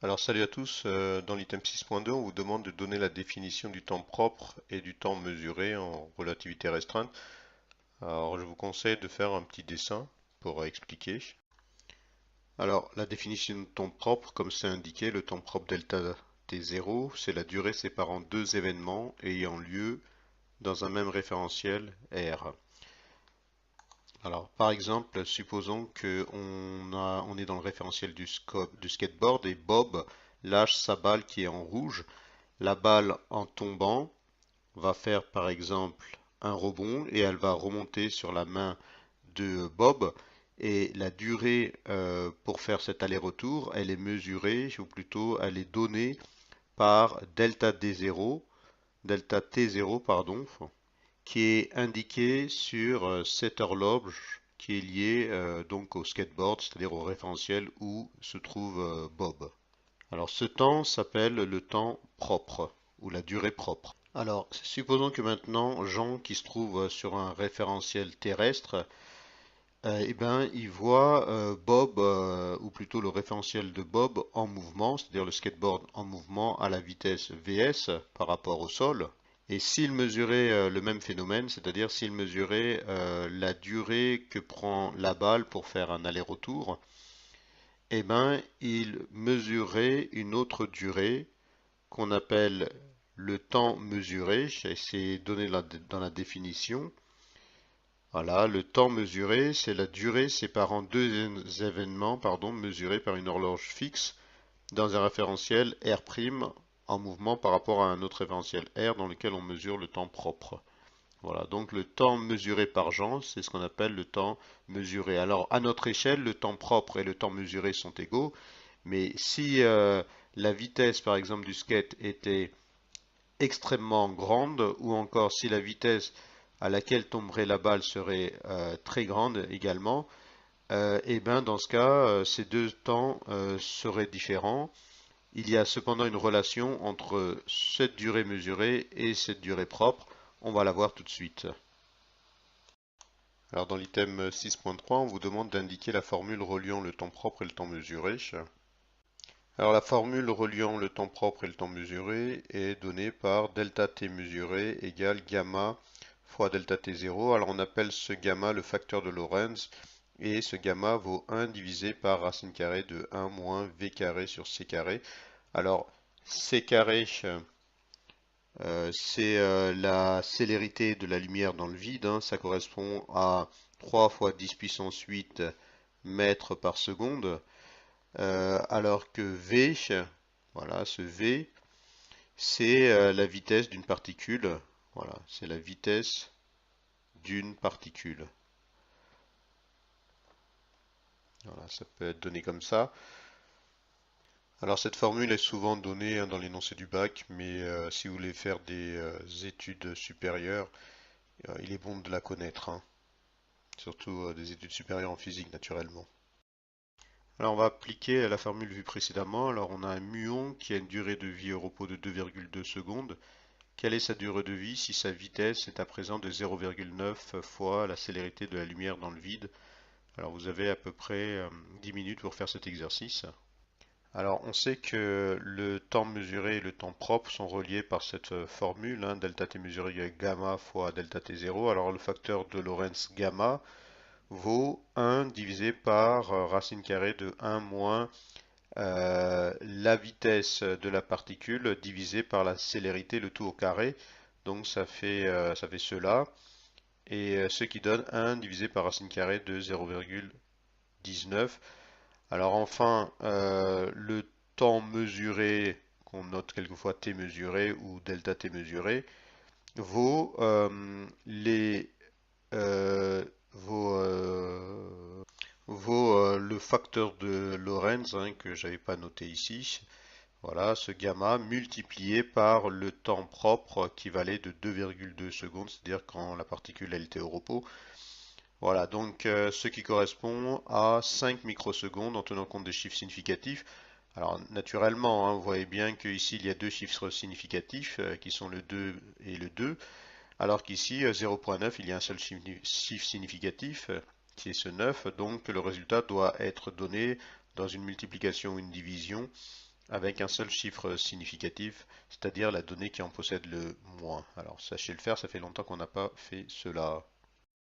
Alors salut à tous, dans l'item 6.2 on vous demande de donner la définition du temps propre et du temps mesuré en relativité restreinte. Alors je vous conseille de faire un petit dessin pour expliquer. Alors la définition de temps propre, comme c'est indiqué, le temps propre delta t0, c'est la durée séparant deux événements ayant lieu dans un même référentiel R. Alors par exemple, supposons que on est dans le référentiel du skateboard et Bob lâche sa balle qui est en rouge. La balle, en tombant, va faire par exemple un rebond et elle va remonter sur la main de Bob. Et la durée pour faire cet aller-retour, elle est mesurée, ou plutôt elle est donnée par delta D0, delta T0, pardon, qui est indiqué sur cette horloge qui est liée donc au skateboard, c'est-à-dire au référentiel où se trouve Bob. Alors ce temps s'appelle le temps propre ou la durée propre. Alors supposons que maintenant Jean qui se trouve sur un référentiel terrestre, eh ben, il voit Bob, ou plutôt le référentiel de Bob en mouvement, c'est-à-dire le skateboard en mouvement à la vitesse vs par rapport au sol. Et s'il mesurait le même phénomène, c'est-à-dire s'il mesurait la durée que prend la balle pour faire un aller-retour, eh ben, il mesurerait une autre durée qu'on appelle le temps mesuré. C'est donné dans la définition. Voilà, le temps mesuré, c'est la durée séparant deux événements, pardon, mesurés par une horloge fixe dans un référentiel R' en mouvement par rapport à un autre référentiel R dans lequel on mesure le temps propre. Voilà, donc le temps mesuré par Jean, c'est ce qu'on appelle le temps mesuré. Alors, à notre échelle, le temps propre et le temps mesuré sont égaux, mais si la vitesse, par exemple, du skate était extrêmement grande, ou encore si la vitesse à laquelle tomberait la balle serait très grande également, et bien dans ce cas, ces deux temps seraient différents. Il y a cependant une relation entre cette durée mesurée et cette durée propre. On va la voir tout de suite. Alors dans l'item 6.3, on vous demande d'indiquer la formule reliant le temps propre et le temps mesuré. Alors la formule reliant le temps propre et le temps mesuré est donnée par delta t mesuré égale gamma fois delta t0. Alors on appelle ce gamma le facteur de Lorentz et ce gamma vaut 1 divisé par racine carrée de 1 moins v carré sur c carré. Alors c carré, c'est la célérité de la lumière dans le vide, hein. Ça correspond à 3 fois 10 puissance 8 mètres par seconde. Alors que v, voilà, ce v, c'est la vitesse d'une particule. Voilà, c'est la vitesse d'une particule. Voilà, ça peut être donné comme ça. Alors cette formule est souvent donnée hein, dans l'énoncé du bac, mais si vous voulez faire des études supérieures, il est bon de la connaître, hein. Surtout des études supérieures en physique naturellement. Alors on va appliquer la formule vue précédemment. Alors on a un muon qui a une durée de vie au repos de 2,2 secondes. Quelle est sa durée de vie si sa vitesse est à présent de 0,9 fois la célérité de la lumière dans le vide? Alors vous avez à peu près 10 minutes pour faire cet exercice. Alors on sait que le temps mesuré et le temps propre sont reliés par cette formule, hein, delta t mesuré égale gamma fois delta t0. Alors le facteur de Lorentz gamma vaut 1 divisé par racine carrée de 1 moins la vitesse de la particule divisée par la célérité, le tout au carré. Donc ça fait cela. Et ce qui donne 1 divisé par racine carrée de 0,19. Alors enfin, le temps mesuré, qu'on note quelquefois t mesuré ou delta t mesuré, vaut les euh, vaut, vaut le facteur de Lorentz hein, que j'avais pas noté ici. Voilà, ce gamma multiplié par le temps propre qui valait de 2,2 secondes, c'est-à-dire quand la particule elle était au repos. Voilà, donc ce qui correspond à 5 microsecondes en tenant compte des chiffres significatifs. Alors naturellement, hein, vous voyez bien qu'ici il y a deux chiffres significatifs qui sont le 2 et le 2, alors qu'ici 0,9 il y a un seul chiffre significatif qui est ce 9, donc le résultat doit être donné dans une multiplication ou une division avec un seul chiffre significatif, c'est-à-dire la donnée qui en possède le moins. Alors sachez le faire, ça fait longtemps qu'on n'a pas fait cela.